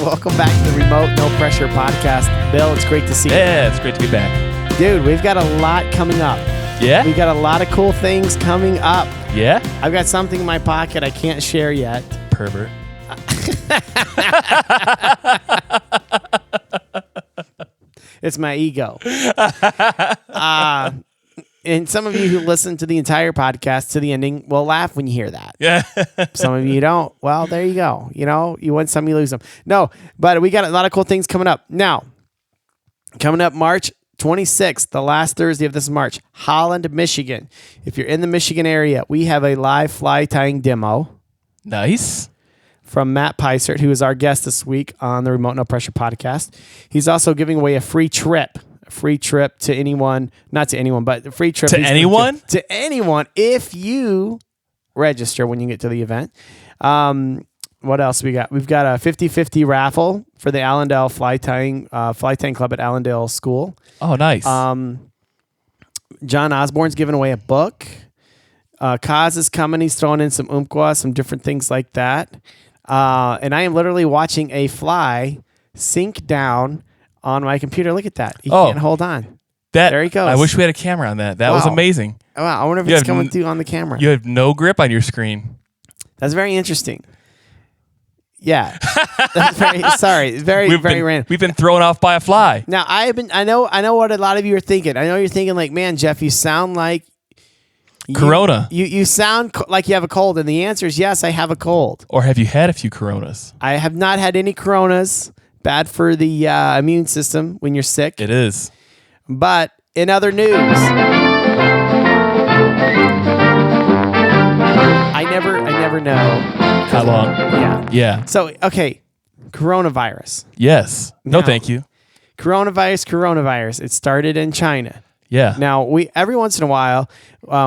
Welcome back to the Remote No Pressure Podcast. Bill, it's great to see you. Yeah, it's great to be back. Dude, we've got a lot coming up. Yeah? We've got a lot of cool things coming up. Yeah? I've got something in my pocket I can't share yet. Pervert. It's my ego. And some of you who listen to the entire podcast to the ending will laugh when you hear that. Yeah. Some of you don't. Well, there you go. You know, you win some, you lose some. No, but we got a lot of cool things coming up. Now, coming up March 26th, the last Thursday of this March, Holland, Michigan. If you're in the Michigan area, we have a live fly tying demo. Nice. From Matt Peisert, who is our guest this week on the Remote No Pressure Podcast. He's also giving away a free trip to anyone, not to anyone, but a free trip. To anyone? To anyone if you register when you get to the event. What else we got? We've got a 50-50 raffle for the Allendale Fly Tying Club at Allendale School. Oh, nice. John Osborne's giving away a book. Kaz is coming. He's throwing in some umpqua, some different things like that. And I am literally watching a fly sink down on my computer. Look at that. He can't hold on. There he goes. I wish we had a camera on that. That was amazing. Wow. I wonder if it's coming through on the camera. You have no grip on your screen. That's very interesting. Yeah. That's very random. We've been thrown off by a fly. Now, I know what a lot of you are thinking. I know you're thinking like, man, Jeff, you sound like Corona. You sound like you have a cold, and the answer is yes, I have a cold. Or have you had a few Coronas? I have not had any Coronas. Bad for the immune system when you're sick. It is. But in other news, I never know how long. Yeah. So okay, coronavirus. Yes. No, thank you. Coronavirus. It started in China. Yeah. Now, every once in a while,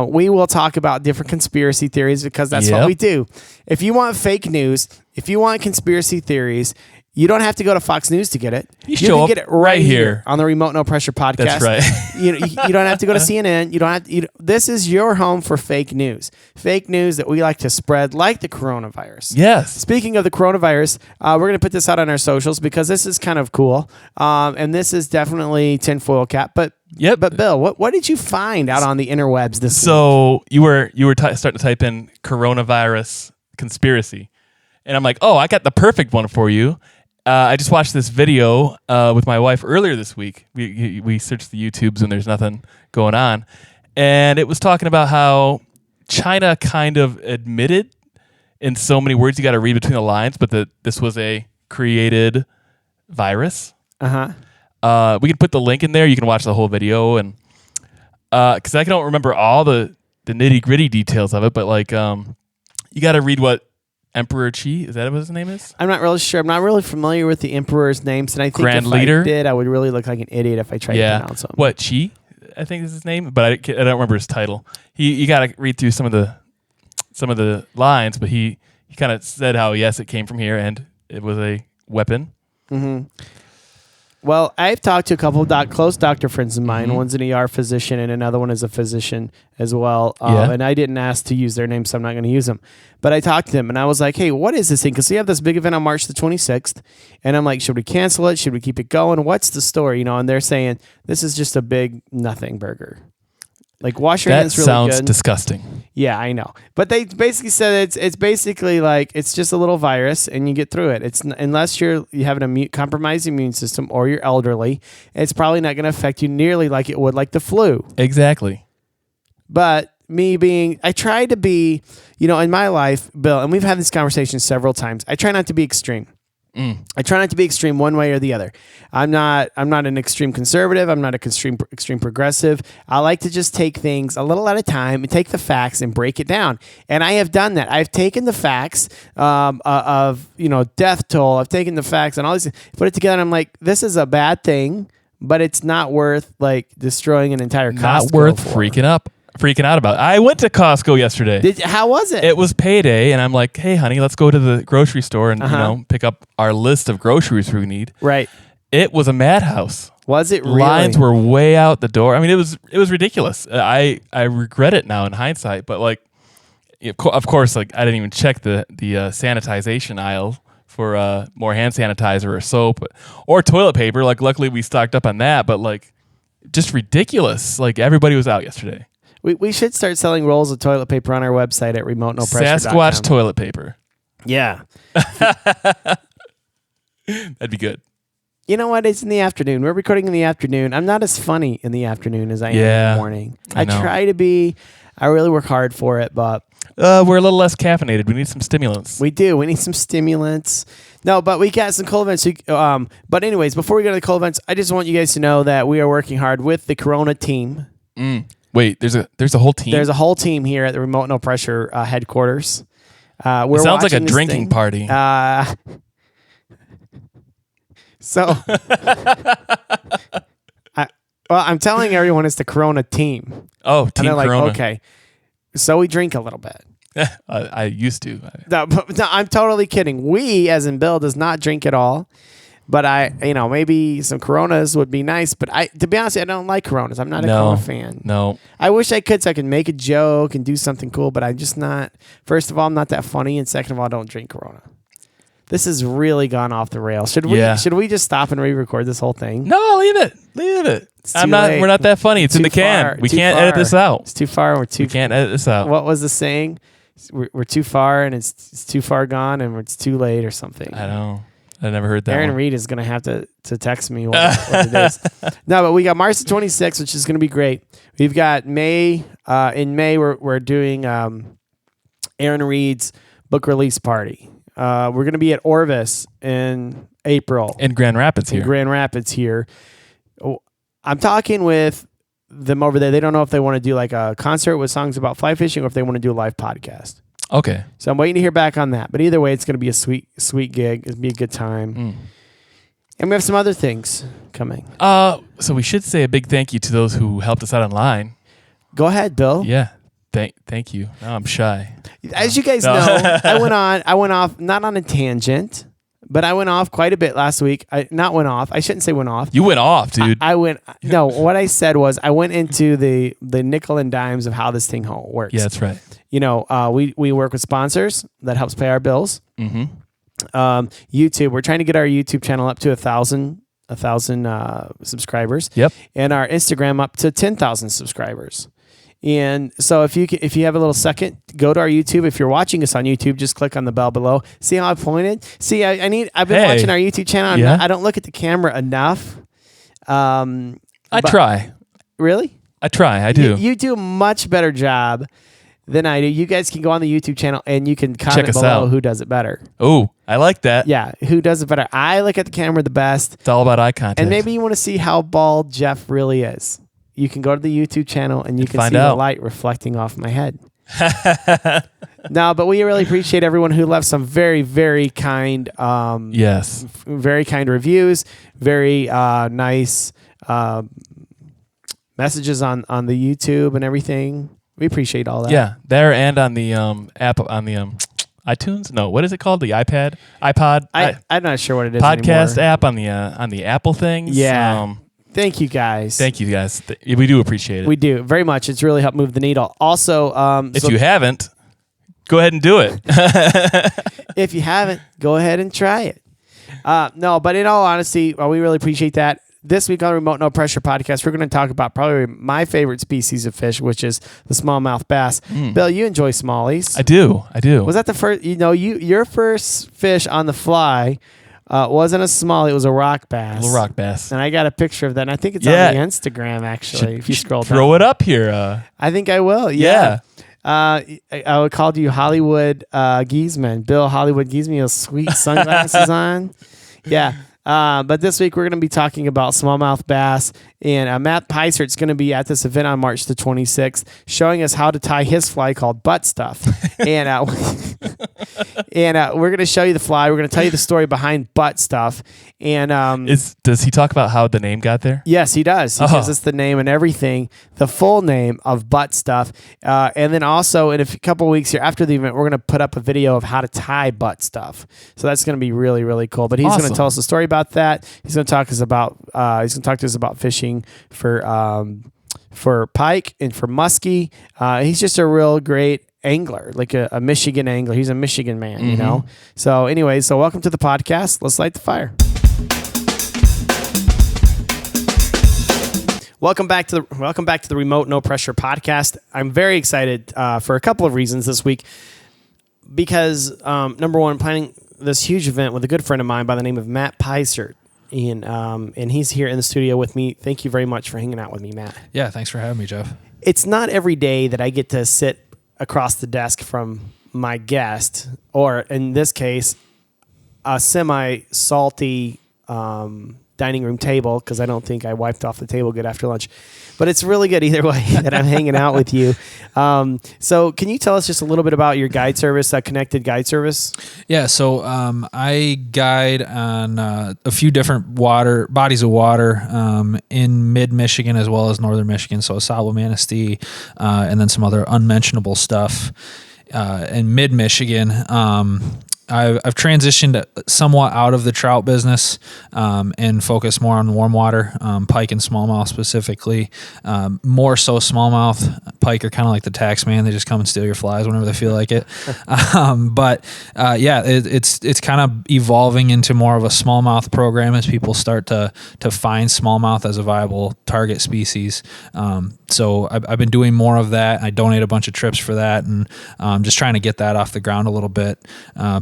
we will talk about different conspiracy theories because that's what we do. If you want fake news, if you want conspiracy theories, you don't have to go to Fox News to get it. You can get it right here on the Remote No Pressure Podcast. That's right. you don't have to go to CNN. You don't have. This is your home for fake news. Fake news that we like to spread, like the coronavirus. Yes. Speaking of the coronavirus, we're going to put this out on our socials because this is kind of cool, and this is definitely tinfoil cap. But Bill, what did you find out on the interwebs this week? So you were starting to type in coronavirus conspiracy, and I'm like, oh, I got the perfect one for you. I just watched this video with my wife earlier this week. We searched the YouTubes and there's nothing going on. And it was talking about how China kind of admitted in so many words, you got to read between the lines, but that this was a created virus. Uh-huh. We can put the link in there. You can watch the whole video. And because I don't remember all the nitty-gritty details of it, but like you got to read what Emperor Qi, is that what his name is? I'm not really sure. I'm not really familiar with the emperor's names, and I think Grand if Leader? I did, I would really look like an idiot if I tried to pronounce him. What, Qi? I think is his name, but I don't remember his title. You got to read through some of the lines, but he kind of said how yes, it came from here and it was a weapon. Mm-hmm. Well, I've talked to a couple of close doctor friends of mine. Mm-hmm. One's an ER physician and another one is a physician as well. Yeah. And I didn't ask to use their names, so I'm not going to use them. But I talked to them and I was like, hey, what is this thing? Because we have this big event on March the 26th. And I'm like, should we cancel it? Should we keep it going? What's the story? And they're saying, this is just a big nothing burger. Like, wash your hands really good. That sounds disgusting. Yeah, I know. But they basically said it's basically like it's just a little virus and you get through it. It's unless you have an compromised immune system or you're elderly, it's probably not going to affect you nearly like it would like the flu. Exactly. But I try to be, in my life, Bill, and we've had this conversation several times. I try not to be extreme. I try not to be extreme one way or the other. I'm not an extreme conservative. I'm not an extreme progressive. I like to just take things a little at a time and take the facts and break it down. And I have done that. I've taken the facts of death toll. I've taken the facts and all these things, put it together. And I'm like, this is a bad thing, but it's not worth like destroying an entire Costco. Not worth freaking out about. I went to Costco yesterday. How was it? It was payday, and I'm like, hey, honey, let's go to the grocery store and pick up our list of groceries we need. Right. It was a madhouse. Was it really? Lines were way out the door. I mean, it was ridiculous. I regret it now in hindsight, but like, of course, like I didn't even check the sanitization aisle more hand sanitizer or soap or toilet paper. Like, luckily we stocked up on that, but like, just ridiculous. Like, everybody was out yesterday. We should start selling rolls of toilet paper on our website at remotenопроpressure.com. Sasquatch toilet paper. Yeah. That'd be good. You know what? It's in the afternoon. We're recording in the afternoon. I'm not as funny in the afternoon as I am in the morning. I try to be. I really work hard for it, but we're a little less caffeinated. We need some stimulants. We do. We need some stimulants. No, but we got some cool events. But anyways, before we go to the cool events, I just want you guys to know that we are working hard with the Corona team. Wait, there's a whole team? There's a whole team here at the Remote No Pressure headquarters. It sounds like a drinking party. I'm telling everyone it's the Corona team. Oh, Team and they're Corona. like, okay. So we drink a little bit. I used to. No, I'm totally kidding. We, as in Bill, does not drink at all. But maybe some Coronas would be nice. But to be honest, I don't like Coronas. I'm not a Corona fan. No. I wish I could, so I could make a joke and do something cool. But I'm just not. First of all, I'm not that funny, and second of all, I don't drink Corona. This has really gone off the rails. Should we just stop and re-record this whole thing? No, leave it. We're not that funny. It's in the can. We can't edit this out. It's too far. We can't edit this out. What was the saying? We're too far, and it's too far gone, and it's too late, or something. I know. I never heard that. Aaron Reed is going to have to text me what it is. No, but we got March the 26th, which is going to be great. We've got May. In May, we're doing Aaron Reed's book release party. We're going to be at Orvis in April. In Grand Rapids here. I'm talking with them over there. They don't know if they want to do like a concert with songs about fly fishing or if they want to do a live podcast. Okay. So I'm waiting to hear back on that. But either way, it's going to be a sweet gig. It'll be a good time. And we have some other things coming. So we should say a big thank you to those who helped us out online. Go ahead, Bill. Yeah. Thank you. No, I'm shy. As you guys know, I went off, not on a tangent, but I went off quite a bit last week. I shouldn't say went off. You went off, dude. What I said was I went into the nickel and dimes of how this thing works. Yeah, that's right. We work with sponsors that helps pay our bills. Mm-hmm. YouTube, we're trying to get our YouTube channel up to 1,000 subscribers. Yep. And our Instagram up to 10,000 subscribers. And so if you have a little second, go to our YouTube. If you're watching us on YouTube, just click on the bell below. See how I pointed? See, I've been watching our YouTube channel. Yeah. I don't look at the camera enough. I try. Really? I try. I do. You do a much better job than I do. You guys can go on the YouTube channel and you can comment Check us below out. who does it better. Oh, I like that. Yeah, who does it better? I look at the camera the best. It's all about eye contact. And maybe you want to see how bald Jeff really is. You can go to the YouTube channel and you can see the light reflecting off my head. No, but we really appreciate everyone who left some very, very kind very kind reviews, very nice messages on the YouTube and everything. We appreciate all that. Yeah, there and on the app on the iTunes. No, what is it called? The iPod. I'm not sure what it is podcast anymore. App on the Apple things. Yeah. Thank you guys. We do appreciate it. We do very much. It's really helped move the needle. Also, if you haven't, go ahead and do it. If you haven't, go ahead and try it. No, but in all honesty, we really appreciate that. This week on the Remote No Pressure podcast, we're going to talk about probably my favorite species of fish, which is the smallmouth bass. Bill, you enjoy smallies. I do. Was that the first? Your first fish on the fly wasn't a smallie; it was a rock bass. A little rock bass. And I got a picture of that. And I think it's on the Instagram actually. If you scroll down, throw it up here. I think I will. Yeah. I called you Hollywood Giesman. Bill Hollywood Giesman, those sweet sunglasses on. Yeah. But this week we're going to be talking about smallmouth bass, and Matt Peisert's going to be at this event on March the 26th, showing us how to tie his fly called butt stuff. And we're going to show you the fly. We're going to tell you the story behind butt stuff. And does he talk about how the name got there? Yes, he does. He gives us the name and everything, the full name of butt stuff. And then also in a couple of weeks here after the event, we're going to put up a video of how to tie butt stuff. So that's going to be really, really cool. But he's going to tell us a story about that. He's going to talk to us about fishing for pike and for muskie. He's just a real great angler, like a Michigan angler. He's a Michigan man, you know? So anyway, so welcome to the podcast. Let's light the fire. Welcome back to the Remote No Pressure podcast. I'm very excited for a couple of reasons this week because number one, I'm planning this huge event with a good friend of mine by the name of Matt Peisert, and he's here in the studio with me. Thank you very much for hanging out with me, Matt. Yeah, thanks for having me, Jeff. It's not every day that I get to sit across the desk from my guest, or in this case, a semi-salty dining room table, because I don't think I wiped off the table good after lunch. But it's really good either way that I'm hanging out with you. So can you tell us just a little bit about your guide service, that connected guide service? Yeah, so I guide on a few different bodies of water in mid-Michigan as well as northern Michigan, so Saddle, Manistee, and then some other unmentionable stuff in mid-Michigan. I've transitioned somewhat out of the trout business and focus more on warm water, pike and smallmouth specifically. More so smallmouth. Pike are kind of like the tax man. They just come and steal your flies whenever they feel like it. It's kind of evolving into more of a smallmouth program as people start to find smallmouth as a viable target species. So I've been doing more of that. I donate a bunch of trips for that, and just trying to get that off the ground a little bit,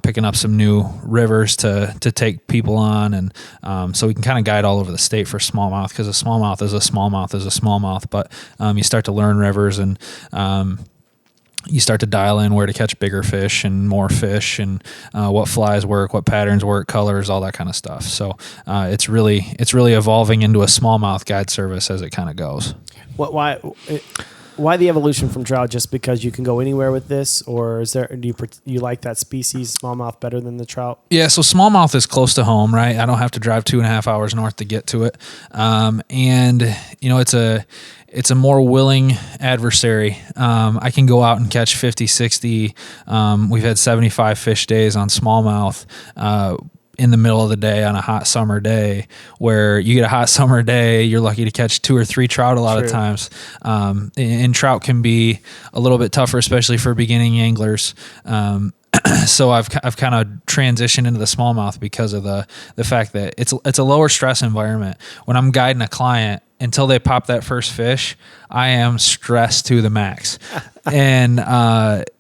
picking up some new rivers to take people on, and so we can kind of guide all over the state for smallmouth, because a smallmouth is a smallmouth is a smallmouth. But you start to learn rivers, and you start to dial in where to catch bigger fish and more fish, and what flies work, what patterns work, colors, all that kind of stuff. So it's really evolving into a smallmouth guide service as it kind of goes. Why the evolution from trout? Just because you can go anywhere with this, or do you like that species smallmouth better than the trout? Yeah, so smallmouth is close to home, right? I don't have to drive 2.5 hours north to get to it, and it's a more willing adversary. I can go out and catch 50, 60. We've had 75 fish days on smallmouth in the middle of the day on a hot summer day, where you get a hot summer day, you're lucky to catch 2 or 3 trout a lot of times. And trout can be a little bit tougher, especially for beginning anglers. So I've kind of transitioned into the smallmouth because of the fact that it's a lower stress environment. When I'm guiding a client, until they pop that first fish, I am stressed to the max. And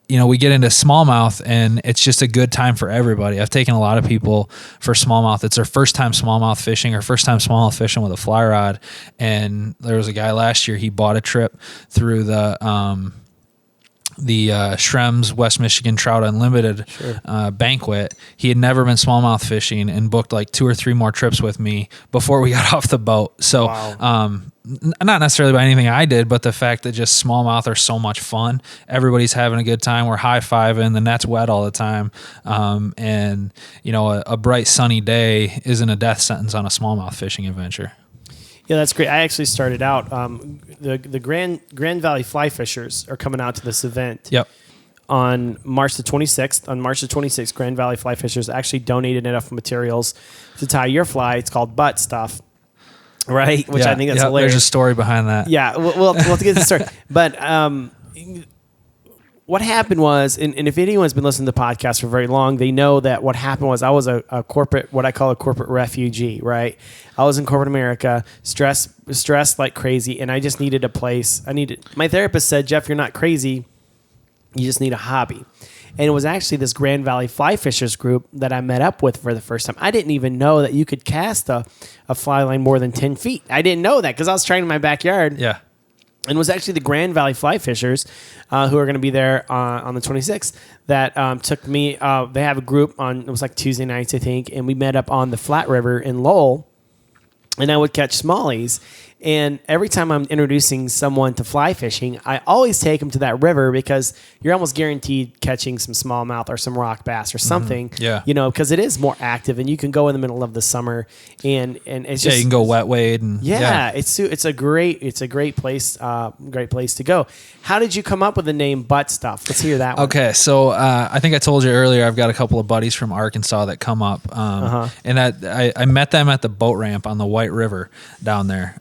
we get into smallmouth, and it's just a good time for everybody. I've taken a lot of people for smallmouth. It's their first time smallmouth fishing, or first time smallmouth fishing with a fly rod. And there was a guy last year, he bought a trip through the Shrem's West Michigan Trout Unlimited banquet. He had never been smallmouth fishing and booked like 2 or 3 more trips with me before we got off the boat. So, not necessarily by anything I did, but the fact that just smallmouth are so much fun. Everybody's having a good time. We're high-fiving. The net's wet all the time. And a bright sunny day isn't a death sentence on a smallmouth fishing adventure. Yeah, that's great. I actually started out. The Grand Valley Fly Fishers are coming out to this event. Yep. On March the 26th. On March the 26th, Grand Valley Fly Fishers actually donated enough materials to tie your fly. It's called butt stuff, right? Which I think that's hilarious. There's a story behind that. Yeah, we'll have to get to the story. But what happened was, and if anyone's been listening to the podcast for very long, they know that what happened was I was a corporate, what I call a corporate refugee, right? I was in corporate America, stressed like crazy, and I just needed a place. My therapist said, Jeff, you're not crazy. You just need a hobby. And it was actually this Grand Valley Fly Fishers group that I met up with for the first time. I didn't even know that you could cast a fly line more than 10 feet. I didn't know that because I was training in my backyard. Yeah. And it was actually the Grand Valley Fly Fishers who are going to be there on the 26th that took me. They have a group on, it was like Tuesday nights, I think, and we met up on the Flat River in Lowell, and I would catch Smallies. And every time I'm introducing someone to fly fishing, I always take them to that river because you're almost guaranteed catching some smallmouth or some rock bass or something. Yeah. Because it is more active, and you can go in the middle of the summer, and it's just you can go wet wade, and it's a great place to go. How did you come up with the name Butt Stuff? Let's hear that one. Okay, so I think I told you earlier, I've got a couple of buddies from Arkansas that come up, and that I met them at the boat ramp on the White River down there.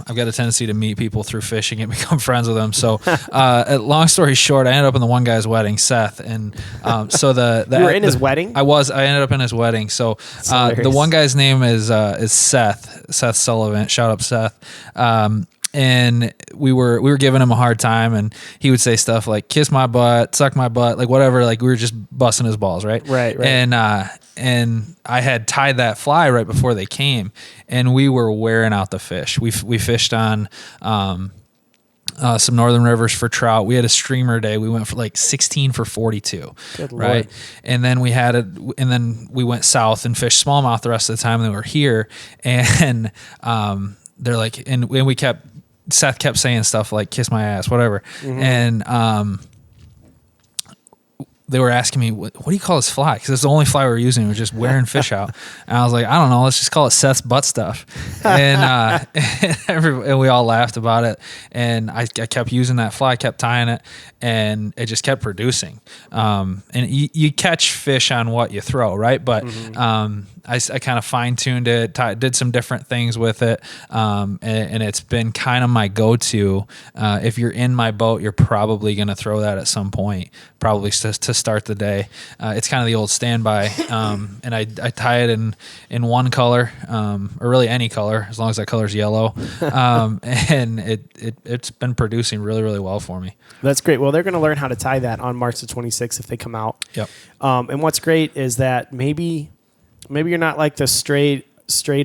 I've got a tendency to meet people through fishing and become friends with them. So, long story short, I ended up in the one guy's wedding, Seth, and so you were in his wedding. I ended up in his wedding. So, the one guy's name is Seth Sullivan. Shout out Seth. And we were giving him a hard time, and he would say stuff like "kiss my butt," "suck my butt," like whatever. Like we were just busting his balls, right? Right. And I had tied that fly right before they came, and we were wearing out the fish. We fished on some northern rivers for trout. We had a streamer day. We went for like 16 for 42. Good right? Lord. And then we went south and fished smallmouth the rest of the time they were here. And they're like, and Seth kept saying stuff like "kiss my ass," whatever. Mm-hmm. And they were asking me, what do you call this fly? Because it's the only fly we were using. We were just wearing fish out. And I was like, I don't know. Let's just call it Seth's butt stuff. And and we all laughed about it. And I kept using that fly, kept tying it, and it just kept producing. And you catch fish on what you throw, right? But I kind of fine-tuned it, did some different things with it, and it's been kind of my go-to. If you're in my boat, you're probably going to throw that at some point, probably to start the day. It's kind of the old standby, and I tie it in one color, or really any color, as long as that color's yellow, and it's been producing really, really well for me. That's great. Well, they're going to learn how to tie that on March the 26th if they come out. Yep. And what's great is that maybe you're not like the straight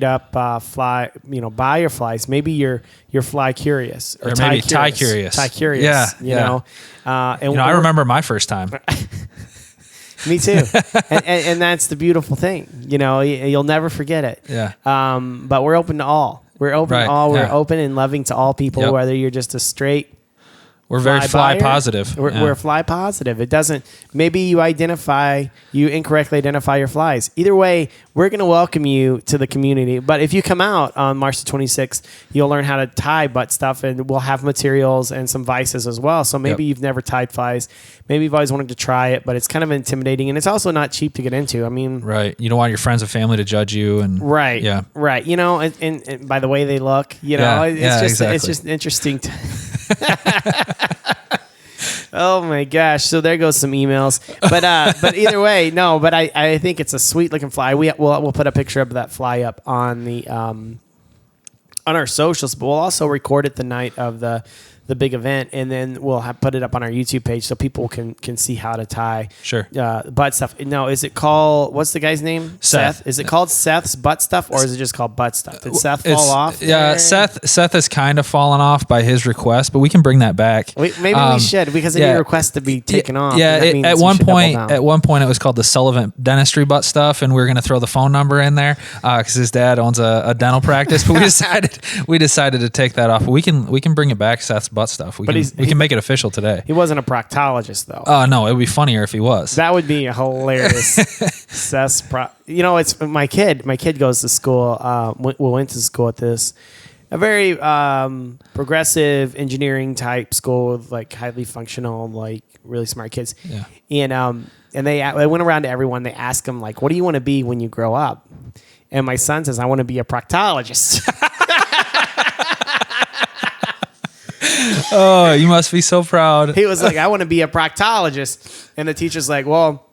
up fly, buyer flies. Maybe you're fly curious or maybe tie curious. Tie curious. Yeah. You know. And I remember my first time. Me too. and that's the beautiful thing. You'll never forget it. Yeah. But we're open to all. We're open to all. We're open and loving to all people, whether you're just a straight. We're very fly buyer. Positive. We're fly positive. It doesn't. Maybe you incorrectly identify your flies. Either way, we're going to welcome you to the community. But if you come out on March the 26th, you'll learn how to tie butt stuff, and we'll have materials and some vices as well. So maybe you've never tied flies. Maybe you've always wanted to try it, but it's kind of intimidating, and it's also not cheap to get into. I mean, right. You don't want your friends and family to judge you, and right. Yeah. Right. And by the way they look, it's just interesting to. Oh my gosh! So there goes some emails, but either way, no. But I think it's a sweet looking fly. We'll put a picture of that fly up on the on our socials, but we'll also record it the night of the big event, and then we'll put it up on our YouTube page so people can see how to tie butt stuff. No, is it called, what's the guy's name? Seth. Is it called Seth's butt stuff, or is it just called butt stuff? Did Seth fall off? Yeah, Seth has kind of fallen off by his request, but we can bring that back. Maybe we should, because any request to be taken off. Yeah, at one point it was called the Sullivan Dentistry butt stuff, and we were going to throw the phone number in there because his dad owns a dental practice, but we decided to take that off. But we can bring it back, Seth's butt stuff. We can make it official today. He wasn't a proctologist though. Oh no, it would be funnier if he was. That would be hilarious. It's my kid. My kid goes to school. Went to school at this a very progressive engineering type school with like highly functional, like really smart kids. Yeah. And they went around to everyone. They asked him like, "What do you want to be when you grow up?" And my son says, "I want to be a proctologist." Oh, you must be so proud. He was like, "I want to be a proctologist," and the teacher's like, "Well,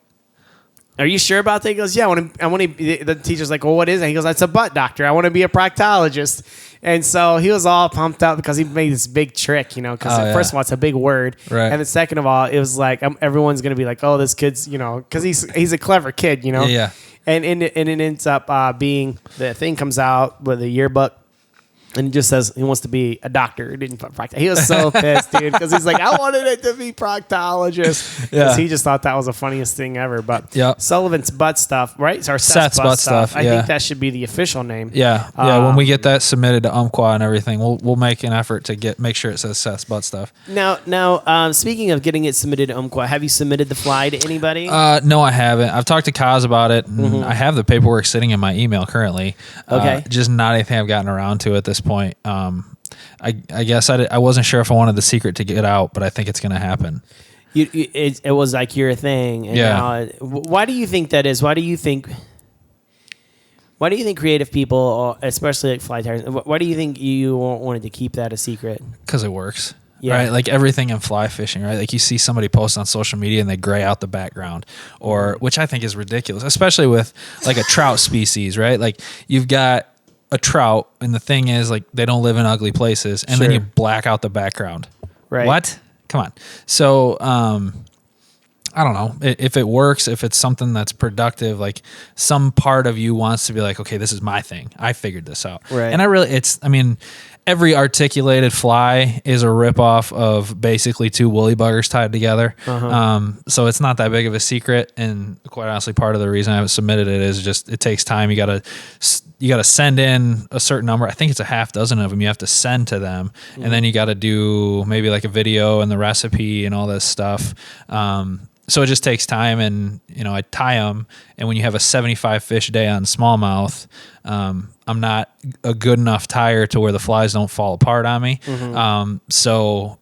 are you sure about that?" He goes, "Yeah, I want to." The teacher's like, "Well, what is it?" He goes, "That's a butt doctor. I want to be a proctologist." And so he was all pumped up because he made this big trick, because first of all, it's a big word, right? And then second of all, it was like everyone's gonna be like, "Oh, this kid's," because he's a clever kid, Yeah. And it ends up being, the thing comes out with a yearbook. And he just says he wants to be a doctor. He didn't put proctologist. He was so pissed, dude, because he's like, I wanted it to be proctologist. Because he just thought that was the funniest thing ever. But Sullivan's butt stuff, right? Or Seth's butt stuff. I think that should be the official name. Yeah. When we get that submitted to Umpqua and everything, we'll make an effort to make sure it says Seth's butt stuff. Now, speaking of getting it submitted to Umpqua, have you submitted the fly to anybody? No, I haven't. I've talked to Kaz about it, and I have the paperwork sitting in my email currently. Okay. Just not anything I've gotten around to at this point. I guess I wasn't sure if I wanted the secret to get out, but I think it's going to happen. It was like your thing. And why do you think that is? Why do you think Why do you think creative people, especially like fly tires, why do you think you wanted to keep that a secret? Because it works. Yeah. Right, like everything in fly fishing, right? Like you see somebody post on social media and they gray out the background, or which I think is ridiculous, especially with like a trout species, right? Like you've got a trout, and the thing is, like they don't live in ugly places, and then you black out the background. Right? What? Come on. So, I don't know if it works, if it's something that's productive, like some part of you wants to be like, okay, this is my thing. I figured this out. Right. And every articulated fly is a ripoff of basically two woolly buggers tied together. So it's not that big of a secret. And quite honestly, part of the reason I haven't submitted it is just, it takes time. You gotta send in a certain number. I think it's a half dozen of them you have to send to them. And then you got to do maybe like a video and the recipe and all this stuff. So it just takes time, and I tie them. And when you have a 75 fish day on smallmouth, I'm not a good enough tire to where the flies don't fall apart on me. So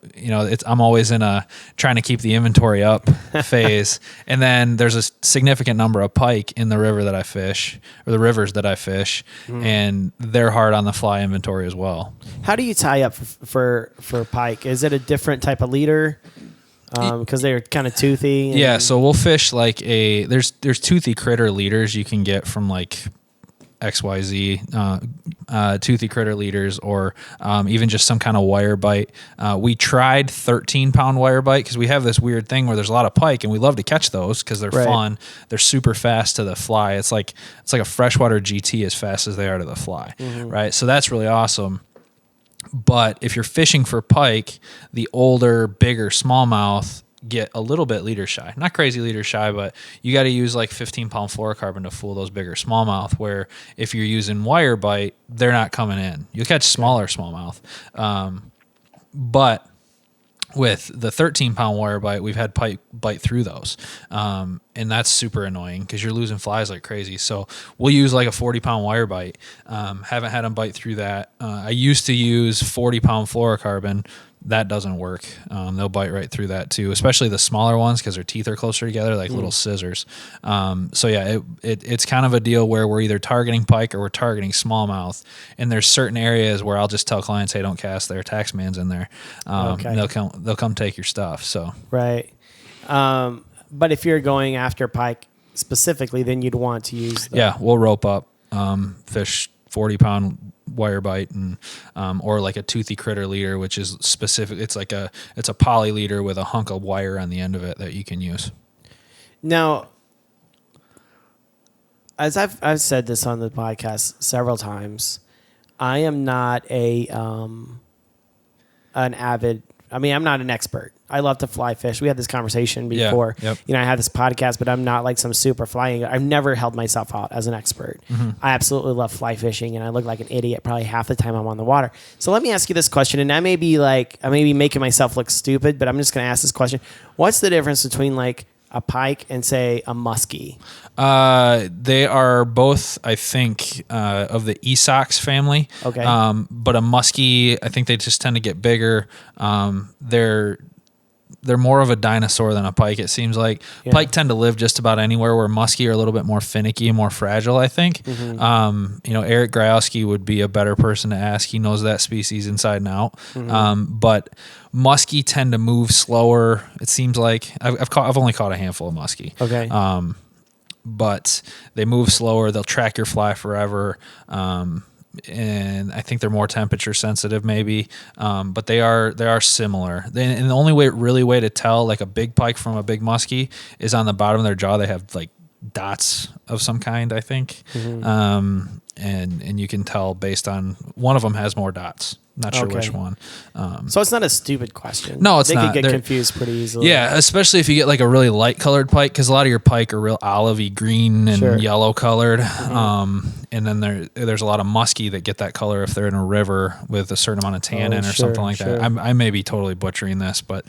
I'm always in a trying to keep the inventory up phase. And then there's a significant number of pike in the river that I fish, or the rivers that I fish, and they're hard on the fly inventory as well. How do you tie up for pike? Is it a different type of leader? Because they're kind of toothy. Yeah, so we'll fish like there's toothy critter leaders you can get from like XYZ, toothy critter leaders, or even just some kind of wire bite. We tried 13-pound wire bite because we have this weird thing where there's a lot of pike, and we love to catch those because they're fun. They're super fast to the fly. It's like a freshwater GT as fast as they are to the fly, right? So that's really awesome. But if you're fishing for pike, the older, bigger smallmouth get a little bit leader shy. Not crazy leader shy, but you got to use like 15-pound fluorocarbon to fool those bigger smallmouth, where if you're using wire bite, they're not coming in. You'll catch smaller smallmouth. But with the 13-pound wire bite, we've had pike bite through those. And that's super annoying because you're losing flies like crazy. So we'll use like a 40-pound wire bite. Haven't had them bite through that. I used to use 40-pound fluorocarbon. That doesn't work. They'll bite right through that too, especially the smaller ones because their teeth are closer together, like little scissors. So yeah, it's kind of a deal where we're either targeting pike or we're targeting smallmouth. And there's certain areas where I'll just tell clients, hey, don't cast there. Taxman's in there. They'll come take your stuff. So right. But if you're going after pike specifically, then you'd want to use we'll rope up, fish 40-pound wire bite, and or like a toothy critter leader, which is specific. It's a poly leader with a hunk of wire on the end of it that you can use. Now, as I've said this on the podcast several times, I am not an avid. I mean, I'm not an expert. I love to fly fish. We had this conversation before. Yep. I have this podcast, but I'm not like some super flying. I've never held myself out as an expert. I absolutely love fly fishing, and I look like an idiot probably half the time I'm on the water. So let me ask you this question, and I may be making myself look stupid, but I'm just going to ask this question. What's the difference between like a pike and say a muskie? They are both, I think, of the Esox family. Okay. But a muskie, I think they just tend to get bigger. They're more of a dinosaur than a pike, it seems like. Yeah. Pike tend to live just about anywhere, where muskie are a little bit more finicky and more fragile, I think. Eric Grajowski would be a better person to ask. He knows that species inside and out. But muskie tend to move slower, it seems like. I've only caught a handful of muskie. Okay. But they move slower. They'll track your fly forever. And I think they're more temperature sensitive, maybe. But they are similar. And the only way to tell like a big pike from a big muskie is on the bottom of their jaw. They have like dots of some kind, I think. And you can tell based on one of them has more dots. Not sure which one. So it's not a stupid question. No, it's not. not. They could get confused pretty easily. Yeah, especially if you get like a really light colored pike, because a lot of your pike are real olivey green and yellow colored. And then there's a lot of muskie that get that color if they're in a river with a certain amount of tannin or something like that. I may be totally butchering this, but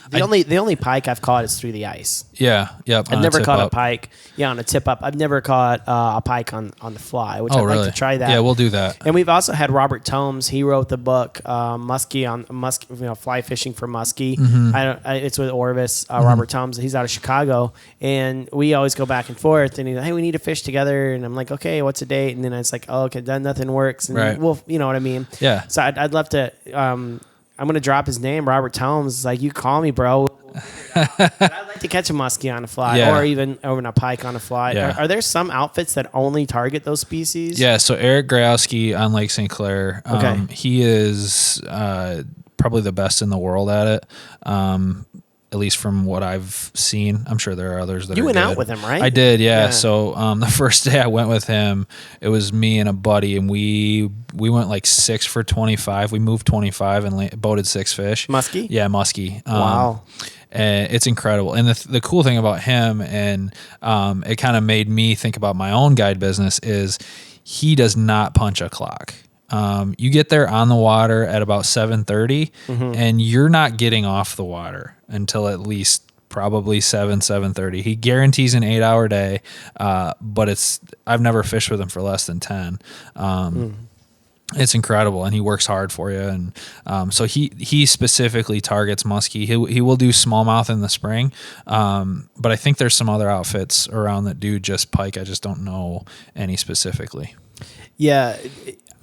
The only pike I've caught is through the ice. Yeah, yep. I've never caught a pike. Yeah, on a tip up. I've never caught a pike on the fly, which I'd like to try that. Yeah, we'll do that. And we've also had Robert Tomes. He wrote the book Muskie, fly fishing for muskie. It's with Orvis. Robert Tomes. He's out of Chicago, and we always go back and forth. And he's like, "Hey, we need to fish together." And I'm like, "Okay, what's a date?" And then it's like, "Oh, okay, then nothing works." And we'll, you know what I mean? Yeah. So I'd love to. I'm gonna drop his name, Robert Tomes. It's like, you call me, bro. I'd like to catch a muskie on a fly, or even a pike on a fly. Yeah. Are there some outfits that only target those species? Yeah. So Eric Grayowski on Lake St. Clair. He is probably the best in the world at it. At least from what I've seen. I'm sure there are others that you are went good. out with him, right? I did, yeah. So the first day I went with him, it was me and a buddy, and we went like 6 for 25. We moved 25 and boated 6 fish. Muskie? Yeah, muskie. Wow. And it's incredible. And the cool thing about him, and it kind of made me think about my own guide business, is he does not punch a clock. You get there on the water at about 7:30, and you're not getting off the water until at least probably 7:30. He guarantees an 8-hour day, but I've never fished with him for less than 10. It's incredible, and he works hard for you. And so he specifically targets muskie. He will do smallmouth in the spring, but I think there's some other outfits around that do just pike. I just don't know any specifically. Yeah.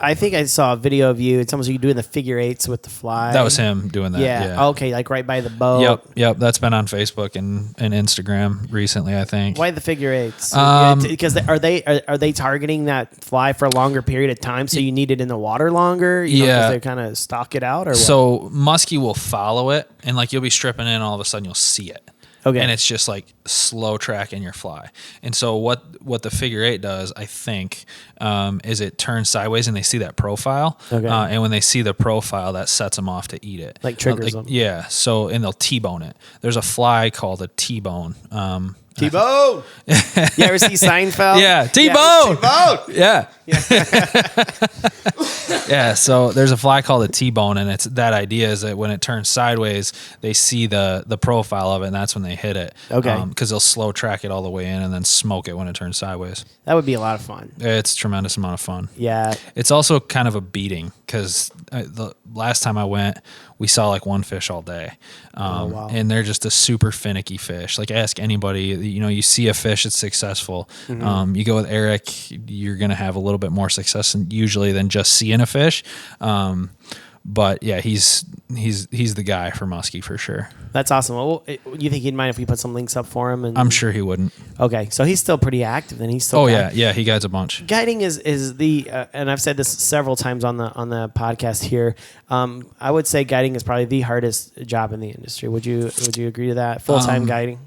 I think I saw a video of you. It's almost like you doing the figure eights with the fly. That was him doing that. Yeah. Okay, like right by the boat. Yep. That's been on Facebook and Instagram recently, I think. Why the figure eights? Because are they targeting that fly for a longer period of time, so you need it in the water longer? Because they kind of stalk it out, or what? So muskie will follow it, and like you'll be stripping in, all of a sudden you'll see it. Okay. And it's just like slow tracking your fly. And so what the figure eight does, I think, is it turns sideways and they see that profile. Okay. And when they see the profile, that sets them off to eat it. Like triggers them. Yeah. So, and they'll T-bone it. There's a fly called a T-bone. T-bone. You ever see Seinfeld? Yeah. T-bone. Yeah, Yeah. Yeah. So there's a fly called a T-bone, and it's that idea is that when it turns sideways, they see the profile of it, and that's when they hit it. Okay. Because they'll slow track it all the way in and then smoke it when it turns sideways. That would be a lot of fun. It's a tremendous amount of fun. Yeah. It's also kind of a beating because the last time I went, we saw like one fish all day. Wow. And they're just a super finicky fish. Like ask anybody, you see a fish that's successful. You go with Eric, you're going to have a little bit more success usually than just seeing a fish. But yeah, he's the guy for muskie for sure. That's awesome. Well, you think he'd mind if we put some links up for him? I'm sure he wouldn't. Okay, so he's still pretty active, then. He's still. Yeah, he guides a bunch. Guiding is the and I've said this several times on the podcast here. I would say guiding is probably the hardest job in the industry. Would you agree to that? Full-time guiding.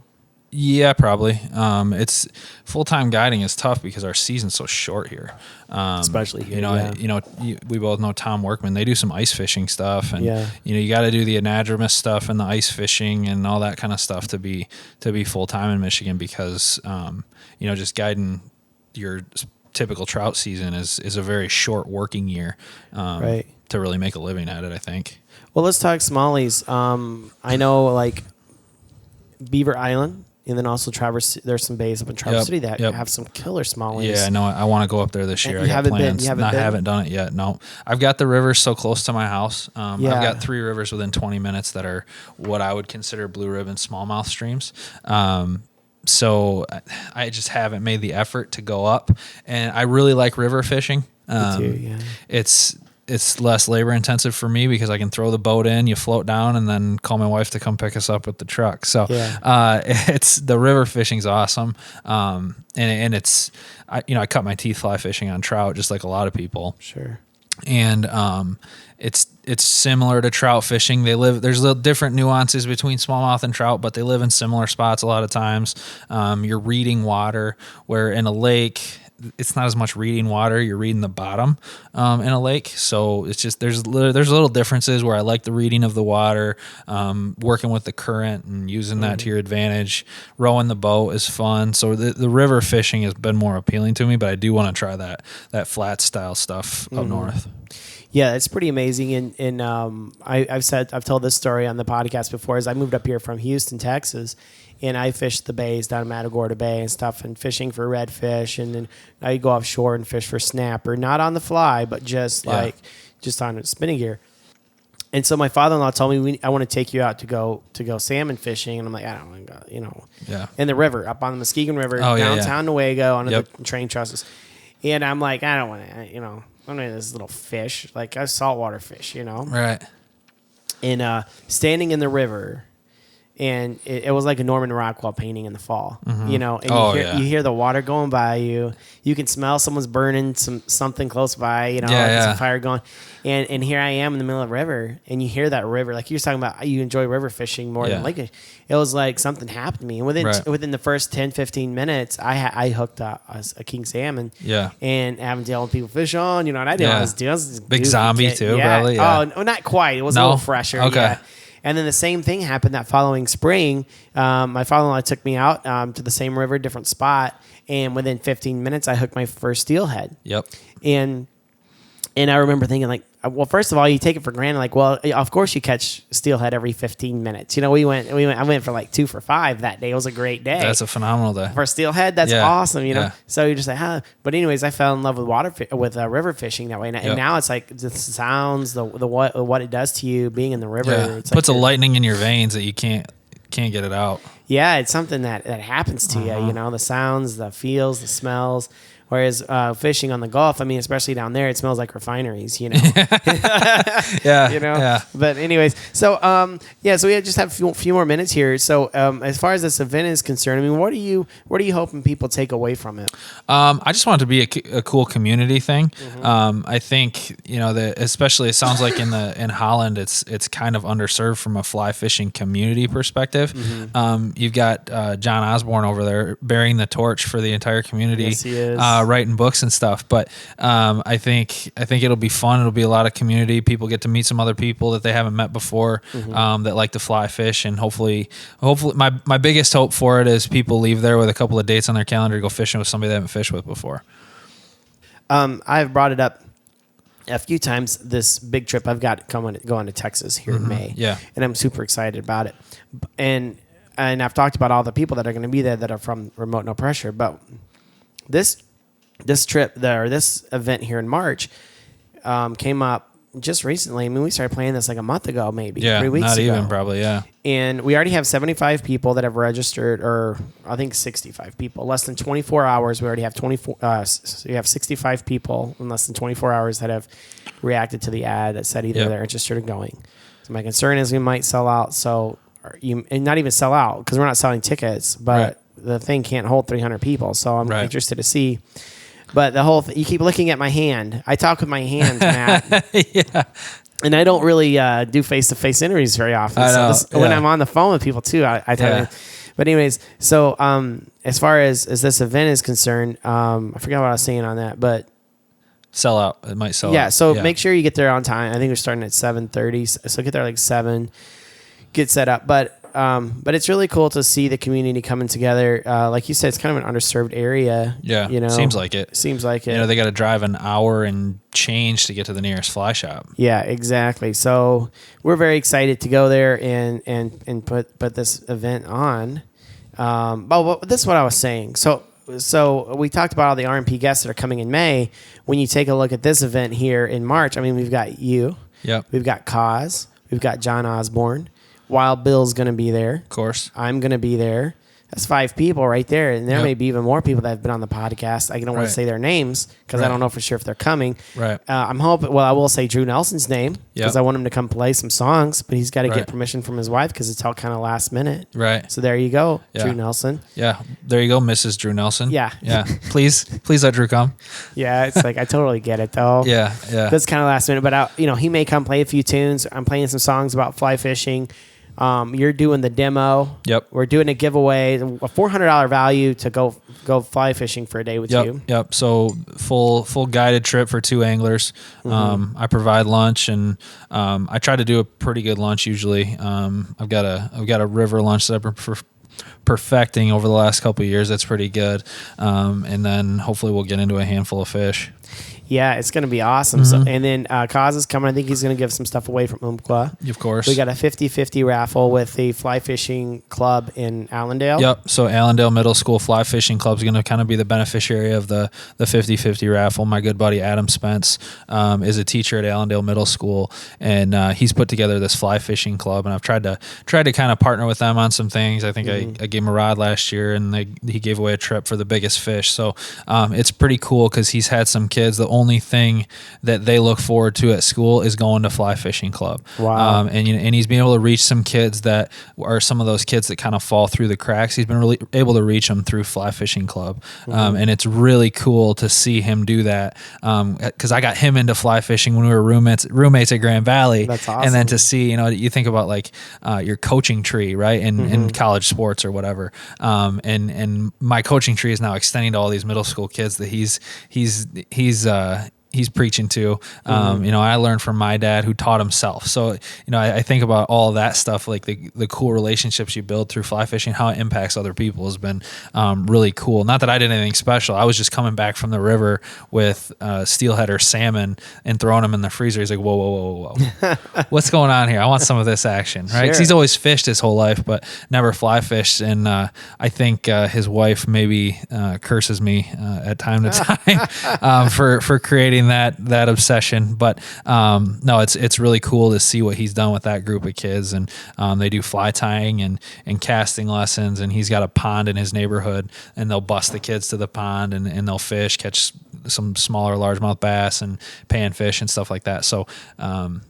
Yeah, probably. It's full-time guiding is tough because our season's so short here. Especially here. We both know Tom Workman. They do some ice fishing stuff, and Yeah. you got to do the anadromous stuff and the ice fishing and all that kind of stuff to be full-time in Michigan because just guiding your typical trout season is a very short working year. Right. To really make a living at it, I think. Well, let's talk Smallies. I know like Beaver Island. And then also Traverse, there's some bays up in Traverse City that have some killer Smallies. Yeah, I know. I want to go up there this year. You I got plans. I haven't done it yet. No, I've got the rivers so close to my house. I've got 3 rivers within 20 minutes that are what I would consider blue ribbon smallmouth streams. So I just haven't made the effort to go up. And I really like river fishing. Me too, yeah. It's less labor intensive for me because I can throw the boat in, you float down, and then call my wife to come pick us up with the truck. So it's the river fishing's awesome. And it's I cut my teeth fly fishing on trout just like a lot of people. Sure. And it's similar to trout fishing. There's little different nuances between smallmouth and trout, but they live in similar spots a lot of times. You're reading water, where in a lake it's not as much reading water. You're reading the bottom in a lake. So it's just there's little differences where I like the reading of the water, working with the current and using that to your advantage. Rowing the boat is fun. So the river fishing has been more appealing to me, but I do want to try that flat style stuff up north. Yeah, it's pretty amazing. And I've told this story on the podcast before. As I moved up here from Houston, Texas, and I fished the bays down in Matagorda Bay and stuff, and fishing for redfish, and then I go offshore and fish for snapper, not on the fly, but just on spinning gear. And so my father-in-law told me, I want to take you out to go salmon fishing. And I'm like, I don't want to go, in the river, up on the Muskegon River, downtown Newaygo, under the train trusses. And I'm like, I don't want to, I don't want this little fish, like a saltwater fish, Right. And standing in the river, and it was like a Norman Rockwell painting in the fall, and you hear the water going by you. You can smell someone's burning something close by, some fire going. And here I am in the middle of the river, and you hear that river, like you were talking about, you enjoy river fishing more than lake. It was like something happened to me. And within the first 10, 15 minutes, I hooked up a king salmon. Yeah. And having dealing with people fish on, and I didn't know what I was doing. Big zombie too, probably. Yeah. Oh, not quite. It was a little fresher. Okay. Yeah. And then the same thing happened that following spring. My father-in-law took me out to the same river, different spot, and within 15 minutes, I hooked my first steelhead. Yep. And I remember thinking, like, well, first of all, you take it for granted. Like, well, of course you catch steelhead every 15 minutes. I went for like 2 for 5 that day. It was a great day. That's a phenomenal day. For steelhead, that's awesome, So you're just like, But anyways, I fell in love with river fishing that way. And now it's like the sounds, the what it does to you being in the river. Yeah. It's puts like a lightning in your veins that you can't get it out. Yeah, it's something that happens to you, the sounds, the feels, the smells. Whereas fishing on the Gulf, I mean, especially down there, it smells like refineries, Yeah. But anyways, so so we just have a few more minutes here. So as far as this event is concerned, I mean, what are you hoping people take away from it? I just want it to be a cool community thing. I think that especially it sounds like in Holland, it's kind of underserved from a fly fishing community perspective. You've got John Osborne over there bearing the torch for the entire community. Yes, he is. Writing books and stuff, but I think it'll be fun. It'll be a lot of community. People get to meet some other people that they haven't met before that like to fly fish, and hopefully, my biggest hope for it is people leave there with a couple of dates on their calendar to go fishing with somebody they haven't fished with before. I've brought it up a few times. This big trip I've got going to Texas here in May, and I'm super excited about it. And I've talked about all the people that are going to be there that are from Remote No Pressure, but this trip there, this event here in March, came up just recently. I mean, we started planning this like a month ago, maybe 3 weeks ago. Not even probably, yeah. And we already have 75 people that have registered, or I think 65 people. Less than 24 hours, we already have 24. So you have 65 people in less than 24 hours that have reacted to the ad that said either they're interested in going. So my concern is we might sell out. And not even sell out because we're not selling tickets, but the thing can't hold 300 people. So I'm interested to see. But the whole you keep looking at my hand. I talk with my hands, Matt. And I don't really do face-to-face interviews very often. When I'm on the phone with people too, I tell you. But anyways, so as far as this event is concerned, I forgot what I was saying on that, but sell out. It might sell out. Yeah, so make sure you get there on time. I think we're starting at 7:30, so get there like 7, get set up. But it's really cool to see the community coming together. Like you said, it's kind of an underserved area. Yeah, seems like it. They got to drive an hour and change to get to the nearest fly shop. Yeah, exactly. So we're very excited to go there and put this event on. This is what I was saying. So we talked about all the RMP guests that are coming in May. When you take a look at this event here in March, I mean, we've got you. Yep. We've got Kaz. We've got John Osborne. Wild Bill's going to be there. Of course. I'm going to be there. That's 5 people right there. And there may be even more people that have been on the podcast. I don't want to say their names because I don't know for sure if they're coming. Right. I'm hoping, I will say Drew Nelson's name because I want him to come play some songs, but he's got to get permission from his wife because it's all kind of last minute. Right. So there you go, Drew Nelson. Yeah. There you go, Mrs. Drew Nelson. Yeah. Yeah. Please let Drew come. Yeah. It's like, I totally get it though. Yeah. Yeah. That's kind of last minute, but he may come play a few tunes. I'm playing some songs about fly fishing. You're doing the demo. Yep. We're doing a giveaway, a $400 value to go fly fishing for a day with you. Yep. So full guided trip for 2 anglers. I provide lunch, and I try to do a pretty good lunch usually. I've got a river lunch that I perfecting over the last couple of years. That's pretty good. And then hopefully we'll get into a handful of fish. Yeah, it's going to be awesome. So, and then Kaz is coming. I think he's going to give some stuff away from Umpqua. Of course. We got a 50-50 raffle with the fly fishing club in Allendale. Yep. So Allendale Middle School Fly Fishing Club is going to kind of be the beneficiary of the 50-50 raffle. My good buddy Adam Spence is a teacher at Allendale Middle School, and he's put together this fly fishing club. And I've tried to kind of partner with them on some things. I think I gave him a rod last year, and he gave away a trip for the biggest fish. So it's pretty cool because he's had some kids. The only thing that they look forward to at school is going to fly fishing club. Wow. And he's been able to reach some kids that are some of those kids that kind of fall through the cracks. He's been really able to reach them through fly fishing club. And it's really cool to see him do that. Cause I got him into fly fishing when we were roommates at Grand Valley. That's awesome. And then to see, you think about like, your coaching tree, right? In college sports or whatever. And my coaching tree is now extending to all these middle school kids that he's preaching to. I learned from my dad who taught himself. So, I think about all of that stuff, like the cool relationships you build through fly fishing, how it impacts other people has been really cool. Not that I did anything special. I was just coming back from the river with steelhead or salmon and throwing them in the freezer. He's like, whoa. What's going on here? I want some of this action, right? 'Cause he's always fished his whole life, but never fly fished. And I think his wife maybe curses me at time to time for creating that obsession. But no, it's really cool to see what he's done with that group of kids. And they do fly tying and casting lessons, and he's got a pond in his neighborhood, and they'll bust the kids to the pond and they'll fish, catch some smaller largemouth bass and panfish and stuff like that. So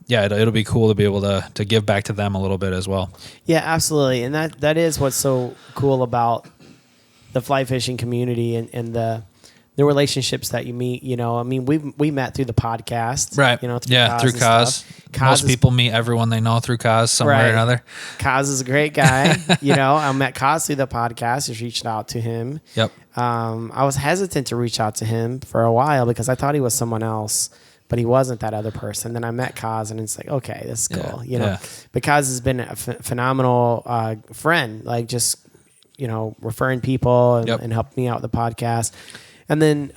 it'll be cool to be able to give back to them a little bit as well. Yeah, absolutely. And that is what's so cool about the fly fishing community and the relationships that you meet. We met through the podcast, right? Through Kaz. Most people meet everyone they know through Kaz somewhere or another. Kaz is a great guy. I met Kaz through the podcast. Just reached out to him. Yep. I was hesitant to reach out to him for a while because I thought he was someone else, but he wasn't that other person. Then I met Kaz, and it's like, okay, this is cool. But Kaz has been a phenomenal friend, like just referring people and helping me out with the podcast. And then,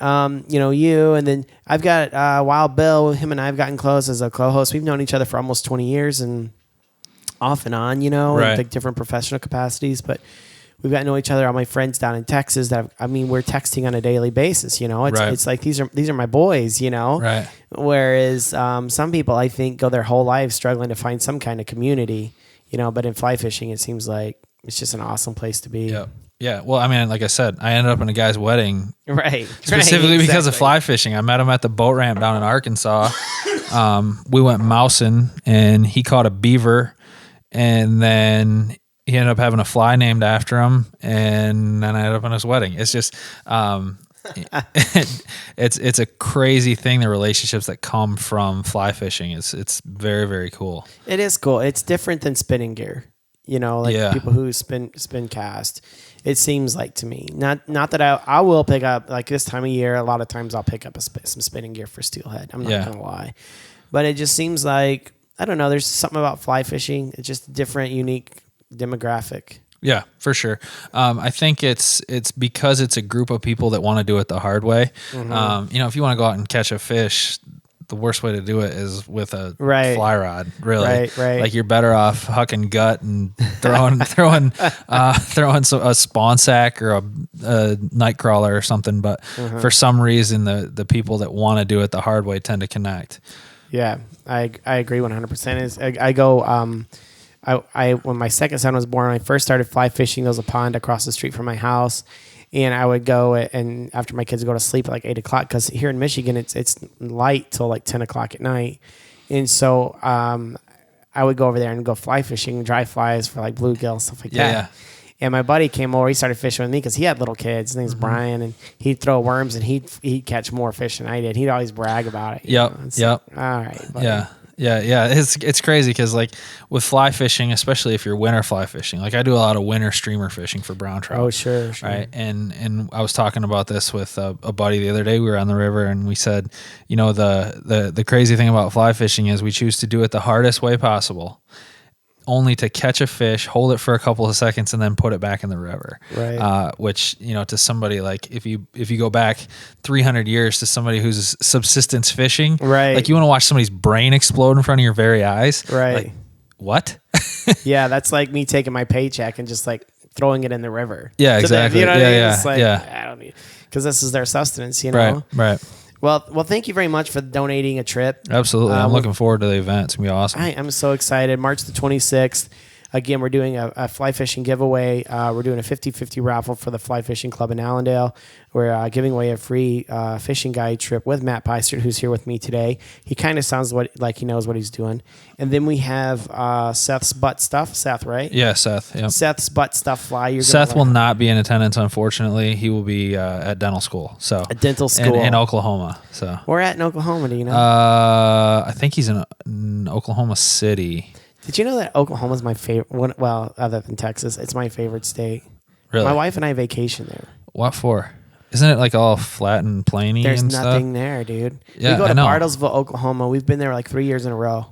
you, and then I've got Wild Bill. Him and I have gotten close as a co-host. We've known each other for almost 20 years and off and on, in like different professional capacities. But we've gotten to know each other. All my friends down in Texas we're texting on a daily basis. It's like these are my boys. Right. Whereas some people, I think, go their whole life struggling to find some kind of community. But in fly fishing, it seems like it's just an awesome place to be. Yeah. Yeah, well, I mean, like I said, I ended up in a guy's wedding, right? Specifically because of fly fishing. I met him at the boat ramp down in Arkansas. We went mousing, and he caught a beaver, and then he ended up having a fly named after him, and then I ended up in his wedding. It's just, it's a crazy thing. The relationships that come from fly fishing it's very, very cool. It is cool. It's different than spinning gear. People who spin cast. It seems like to me, not that I will pick up like this time of year. A lot of times I'll pick up some spinning gear for steelhead. I'm not gonna lie, but it just seems like I don't know. There's something about fly fishing. It's just different, unique demographic. Yeah, for sure. I think it's because it's a group of people that want to do it the hard way. Mm-hmm. If you want to go out and catch a fish, the worst way to do it is with a fly rod, really. Right. Like you're better off hucking gut and throwing a spawn sack or a night crawler or something. But for some reason, the people that want to do it the hard way tend to connect. Yeah, I agree 100%. I go. I when my second son was born, I first started fly fishing. There was a pond across the street from my house. And I would go and after my kids would go to sleep at like 8 o'clock, because here in Michigan, it's light till like 10 o'clock at night. And so I would go over there and go fly fishing, dry flies for like bluegill and stuff like that. Yeah. And my buddy came over. He started fishing with me because he had little kids. His name's Brian, and he'd throw worms and he'd catch more fish than I did. He'd always brag about it. Yep. All right. Buddy. Yeah. Yeah. It's crazy because like with fly fishing, especially if you're winter fly fishing, like I do a lot of winter streamer fishing for brown trout. Oh, sure. Right. And I was talking about this with a buddy the other day. We were on the river and we said, the crazy thing about fly fishing is we choose to do it the hardest way possible. only to catch a fish, hold it for a couple of seconds, and then put it back in the river. Right. Which, to somebody like if you go back 300 years to somebody who's subsistence fishing, Right. like you want to watch somebody's brain explode in front of your very eyes. Right. Like, what? Yeah, that's like me taking my paycheck and just like throwing it in the river. Yeah, exactly. You know what I mean? Yeah, It's like, yeah. I don't need, because this is their sustenance, you know? Right. Well, thank you very much for donating a trip. Absolutely. I'm looking forward to the event. It's going to be awesome. I'm so excited. March the 26th. Again, we're doing a fly fishing giveaway. We're doing a 50-50 raffle for the Fly Fishing Club in Allendale. We're giving away a free fishing guide trip with Matt Peisert, who's here with me today. He kind of sounds like he knows what he's doing. And then we have Seth's butt stuff. Seth, right? Yeah, Seth. Yep. Seth's butt stuff fly. Seth will not be in attendance, unfortunately. He will be at dental school. So A dental school. in Oklahoma. So We're at in Oklahoma, do you know? I think he's in Oklahoma City. Did you know that Oklahoma is my favorite? Well, other than Texas, it's my favorite state. Really? My wife and I vacation there. What for? Isn't it like all flat and plainy There's and nothing stuff? there, dude. Yeah, we go I to know. Bartlesville, Oklahoma. We've been there like 3 years in a row.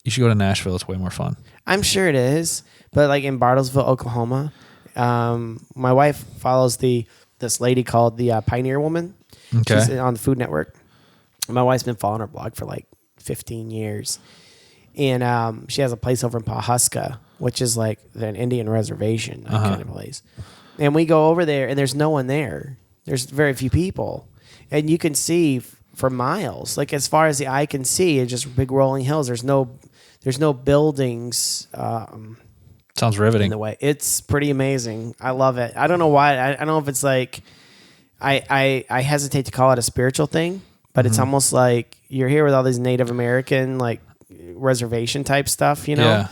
You should go to Nashville. It's way more fun. I'm sure it is, but like in Bartlesville, Oklahoma, my wife follows this lady called the Pioneer Woman. Okay. She's on the Food Network. My wife's been following her blog for like 15 years. And she has a place over in Pawhuska, which is like an Indian reservation kind of place. And we go over there, and there's no one there. There's very few people. And you can see for miles, like as far as the eye can see, it's just big rolling hills. There's no buildings Sounds in riveting. the way. It's pretty amazing. I love it. I don't know why. I don't know if it's like I hesitate to call it a spiritual thing, but it's almost like you're here with all these Native American like reservation type stuff, you know? Yeah.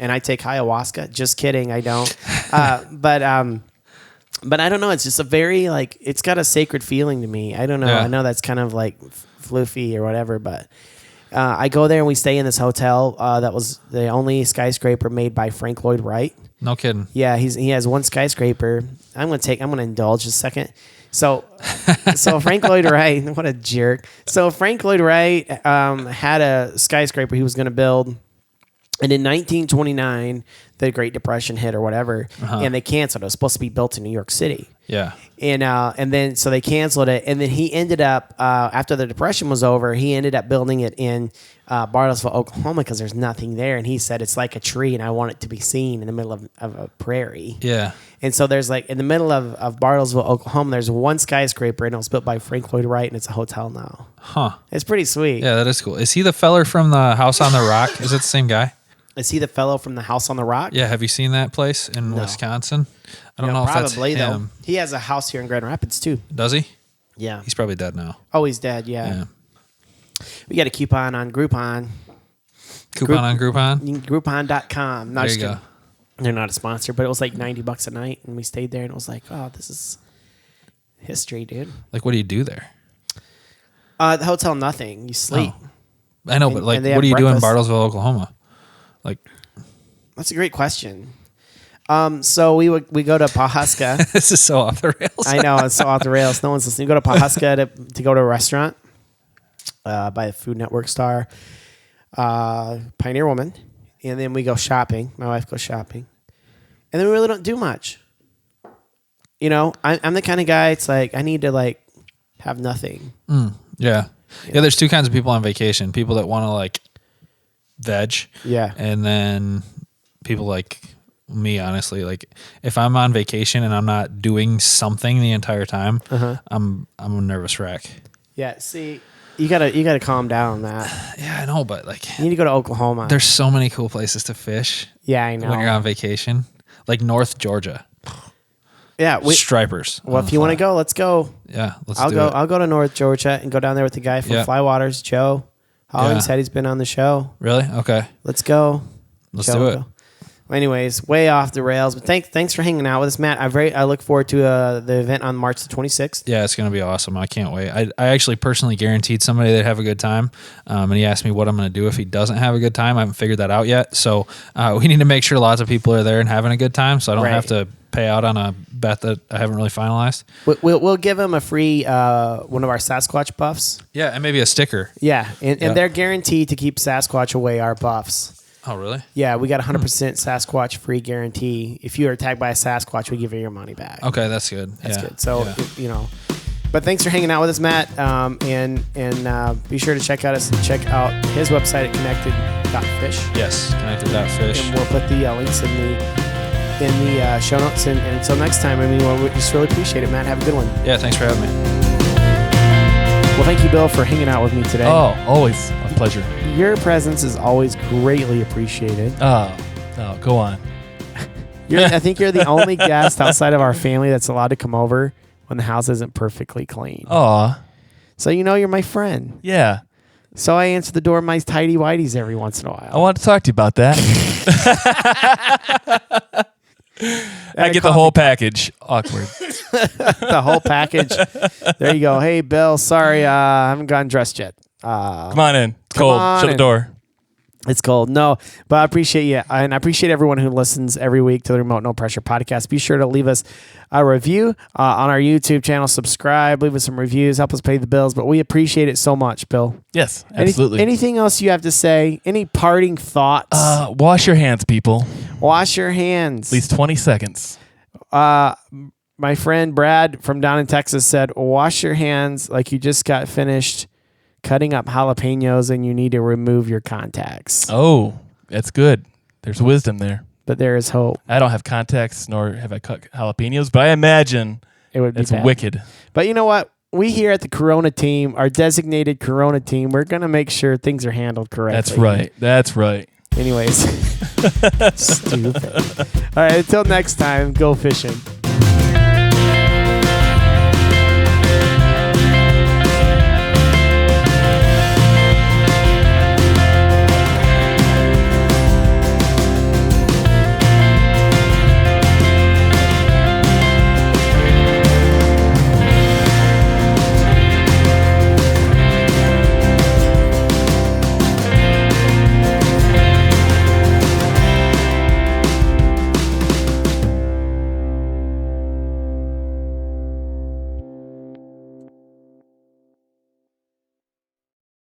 And I take ayahuasca. Just kidding, I don't. But I don't know. It's just a very like it's got a sacred feeling to me. I don't know. Yeah. I know that's kind of like floofy or whatever, but I go there and we stay in this hotel that was the only skyscraper made by Frank Lloyd Wright. No kidding. Yeah, he has one skyscraper. I'm gonna indulge a second. So Frank Lloyd Wright, what a jerk. So Frank Lloyd Wright had a skyscraper he was going to build, and in 1929, the Great Depression hit or whatever, and they canceled it. It was supposed to be built in New York City. Yeah. And then so they canceled it, and then he ended up after the Depression was over, he ended up building it in Bartlesville, Oklahoma, because there's nothing there. And he said it's like a tree, and I want it to be seen in the middle of a prairie. Yeah. And so there's like in the middle of Bartlesville, Oklahoma, there's one skyscraper, and it was built by Frank Lloyd Wright, and it's a hotel now. Huh. It's pretty sweet. Yeah, that is cool. Is he the feller from the House on the Rock? Is it the same guy? Is he the fellow from the House on the Rock? Yeah. Have you seen that place in Wisconsin? I don't know if that's probably though. him. He has a house here in Grand Rapids too. Does he? Yeah. He's probably dead now. Oh, he's dead. Yeah. Yeah. We got a coupon on Groupon. Coupon on Groupon? Groupon.com. No, There just you go. kidding. They're not a sponsor, but it was like $90 a night, and we stayed there, and it was like, oh, this is history, dude. Like, what do you do there? The hotel, nothing. You sleep. Oh. I know, And- but like, and they what have do you do in breakfast. Bartlesville, Oklahoma? Like, That's a great question. So we go to Pawhuska. this is so off the rails. I know, it's so off the rails. No one's listening. We go to Pawhuska to go to a restaurant by a Food Network star, Pioneer Woman. And then we go shopping. My wife goes shopping. And then we really don't do much. You know, I'm the kind of guy, it's like, I need to like have nothing. Yeah. Yeah, there's two kinds of people on vacation. People that want to like veg. Yeah. And then people like me, honestly. Like if I'm on vacation and I'm not doing something the entire time, I'm a nervous wreck. Yeah, see, you gotta calm down on that. Yeah, I know, but like You need to go to Oklahoma. there's so many cool places to fish Yeah, I know. when you're on vacation. Like North Georgia. Yeah, Stripers. well, if you want to go, let's go. Yeah, let's I'll do go. it. I'll go to North Georgia and go down there with the guy from Yeah. Fly Waters, Joe. Holland Yeah. said he's been on the show. Really? Okay. Let's go. Let's Joe, do it. go. Well, anyways, way off the rails. But thanks for hanging out with us, Matt. I look forward to the event on March the 26th. Yeah, it's going to be awesome. I can't wait. I actually personally guaranteed somebody they'd have a good time. And he asked me what I'm going to do if he doesn't have a good time. I haven't figured that out yet. So we need to make sure lots of people are there and having a good time so I don't Right. have to pay out on a bet that I haven't really finalized. We'll give him a free one of our Sasquatch buffs. Yeah, and maybe a sticker. Yeah, and Yeah. they're guaranteed to keep Sasquatch away, our buffs. Oh, really? Yeah, we got 100% Sasquatch free guarantee. If you are tagged by a Sasquatch, we give you your money back. Okay, that's good. That's good. So, but thanks for hanging out with us, Matt. And be sure to check out his website at connected.fish. Yes, connected.fish. And we'll put the links in the show notes. And until next time, we just really appreciate it, Matt. Have a good one. Yeah, thanks for having me. Well, thank you, Bill, for hanging out with me today. Oh, always a pleasure. Your presence is always greatly appreciated. Oh, no, go on. I think you're the only guest outside of our family that's allowed to come over when the house isn't perfectly clean. Aw. So you're my friend. Yeah. So I answer the door of my tidy whities every once in a while. I want to talk to you about that. I get the whole package. Awkward. The whole package. There you go. Hey, Bill, sorry, I haven't gotten dressed yet. Come on in. It's cold. Shut the door. It's cold. No, but I appreciate you. And I appreciate everyone who listens every week to the Remote No Pressure podcast. Be sure to leave us a review on our YouTube channel. Subscribe. Leave us some reviews. Help us pay the bills. But we appreciate it so much, Bill. Yes, absolutely. Anything else you have to say? Any parting thoughts? Wash your hands, people. Wash your hands. At least 20 seconds. My friend Brad from down in Texas said, wash your hands like you just got finished cutting up jalapenos and you need to remove your contacts. Oh, that's good. There's wisdom there. But there is hope. I don't have contacts, nor have I cut jalapenos, but I imagine it would be it's bad. wicked. But you know what? We here at the Corona team, our designated Corona team, we're going to make sure things are handled correctly. That's right. That's right. Anyways. Stupid. All right, until next time, go fishing.